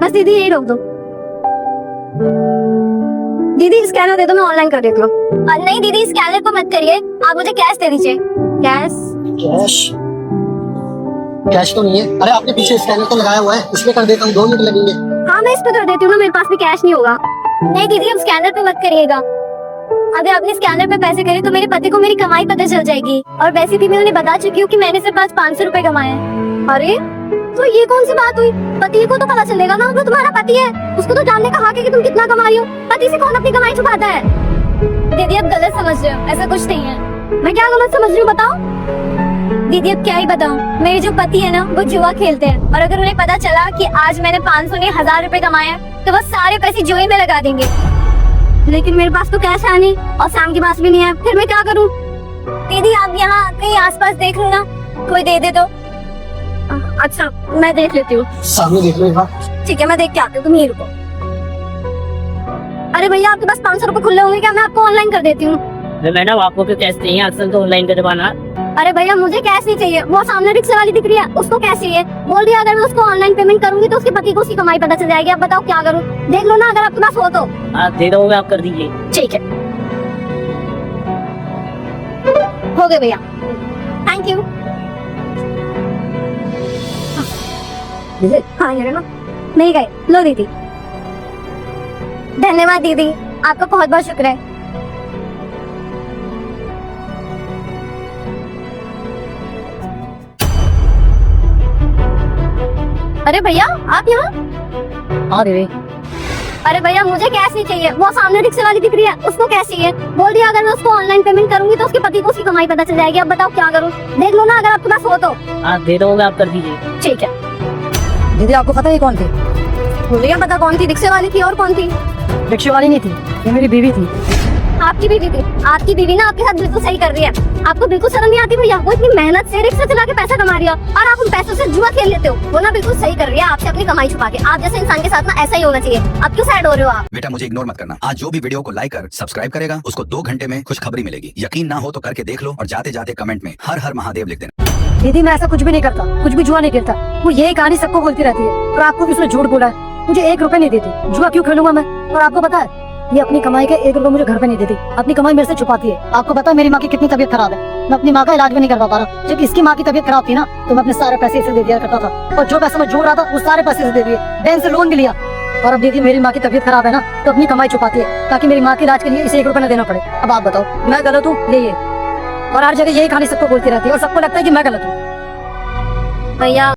बस दीदी यही रोक दो। दीदी स्कैनर दे दो, मैं ऑनलाइन कर देती हूँ। नहीं दीदी स्कैनर को मत करिए, आप मुझे कैश दे दीजिए। कैश? कैश? कैश तो नहीं है। अरे आपने पीछे स्कैनर तो लगाया हुआ है, इसमें कर देता हूँ, 2 मिनट लगेंगे। हाँ मैं इस पे कर देती हूँ ना, मेरे पास भी कैश नहीं होगा। नहीं दीदी अब स्कैनर पे मत करिएगा, अगर आपने स्कैनर पे पैसे करे तो मेरे पति को मेरी कमाई पता चल जाएगी, और वैसे भी मैं उन्हें बता चुकी हूँ कि मैंने सिर्फ आज 500 रुपए कमाए हैं। अरे तो ये कौन सी बात हुई, पति को तो पता चलेगा ना, वो तुम्हारा पति है, उसको तो जानने का हक है कि तुम कितना कमा रही हो। पति से कौन अपनी कमाई छुपाता है? दीदी आप गलत समझ रहे हो, ऐसा कुछ नहीं है। मैं क्या गलत समझ रही हूँ बताओ? दीदी अब क्या ही बताऊं, मेरे जो पति है ना वो जुआ खेलते हैं, और अगर उन्हें पता चला कि आज मैंने 500 नहीं 1000 रुपए कमाए हैं तो वो सारे पैसे जुए में लगा देंगे। लेकिन मेरे पास तो कैश है नहीं और शाम के पास भी नहीं है, फिर मैं क्या करूं? दीदी आप यहाँ कहीं आसपास देख लो ना, कोई दे दे तो। अच्छा मैं देख लेती हूँ। सामने देख लो एक बार। ठीक है मैं देख के आती हूँ, तुम यहीं रुको। अरे भैया आपके पास 500 रुपए खुले होंगे क्या? मैं आपको ऑनलाइन कर देती हूँ। मैडम आपको क्यों कैश चाहिए, अक्सर तो ऑनलाइन करवाना। अरे भैया मुझे कैश नहीं चाहिए, वो सामने रिक्शा वाली दिख रही है उसको कैश चाहिए, बोल दिया अगर मैं उसको ऑनलाइन पेमेंट करूंगी तो उसके पति को उसकी कमाई पता चल जाएगी। अब बताओ क्या करूं? देख लो ना अगर आपके पास हो तो। आप दे दोगे, आप कर दीजिए। ठीक है हो गए भैया, थैंक यू। हाँ ये ना नहीं गए, लो दीदी। धन्यवाद दीदी, आपका बहुत बहुत शुक्र है। अरे भैया आप यहाँ? हाँ दीदी। अरे भैया मुझे कैश नहीं चाहिए, वो सामने रिक्शा वाली दिख रही है उसको कैश चाहिए, बोल दिया अगर मैं उसको ऑनलाइन पेमेंट करूंगी तो उसके पति को उसकी कमाई पता चल जाएगी। अब बताओ क्या करूं? देख लो ना अगर आपके पास हो तो। आप दे दोगे, आप कर दीजिए। ठीक है। दीदी आपको पता है ये कौन थी? भैया पता कौन थी? रिक्शा वाली थी, और कौन थी? रिक्शे वाली नहीं थी, ये मेरी बीवी थी। आपकी बीवी थी? आपकी बीवी ना आपके साथ बिल्कुल सही कर रही है, आपको बिल्कुल शर्म नहीं आती भैया? वो इतनी मेहनत से रिक्शा चला के पैसा कमा रही है और आप उन पैसों से जुआ खेल लेते हो। वो ना बिल्कुल सही कर रही है आपसे अपनी कमाई छुपा के। आप जैसे इंसान के साथ ना ऐसा ही होना चाहिए। आप क्यों सैड हो रहे हो? आप बेटा मुझे इग्नोर मत करना, आज जो भी वीडियो को लाइक कर सब्सक्राइब करेगा उसको 2 घंटे में खुशखबरी मिलेगी। यकीन ना हो तो करके देख लो, और जाते जाते कमेंट में हर हर महादेव लिख देना। दीदी मैं ऐसा कुछ भी नहीं करता, कुछ भी जुआ नहीं खेलता। वो यही कहानी सबको बोलती रहती है, और आपको भी उसने झूठ बोला है। मुझे 1 रुपए नहीं देती, जुआ क्यों खेलूंगा मैं? और आपको पता है ये अपनी कमाई के 1 रुपए मुझे घर पे नहीं देती, अपनी कमाई मेरे से छुपाती है। आपको पता है मेरी माँ की कितनी तबीयत खराब है, मैं अपनी माँ का इलाज भी नहीं करवा पा रहा। जब इसकी माँ की तबीयत खराब थी ना तो मैं अपने सारे पैसे इसे दे दिया करता था, और जो पैसा मैं जोड़ रहा था वो सारे पैसे इसे दे दिए, बैंक से लोन भी लिया। और अब दीदी मेरी माँ की तबीयत खराब है ना तो अपनी कमाई छुपाती है ताकि मेरी माँ के इलाज के लिए इसे 1 रुपए न देना पड़े। अब आप बताओ मैं गलत हूँ? यही है, और हर जगह यही कहानी सबको बोलती रहती है और सबको लगता है कि मैं गलत हूँ। भैया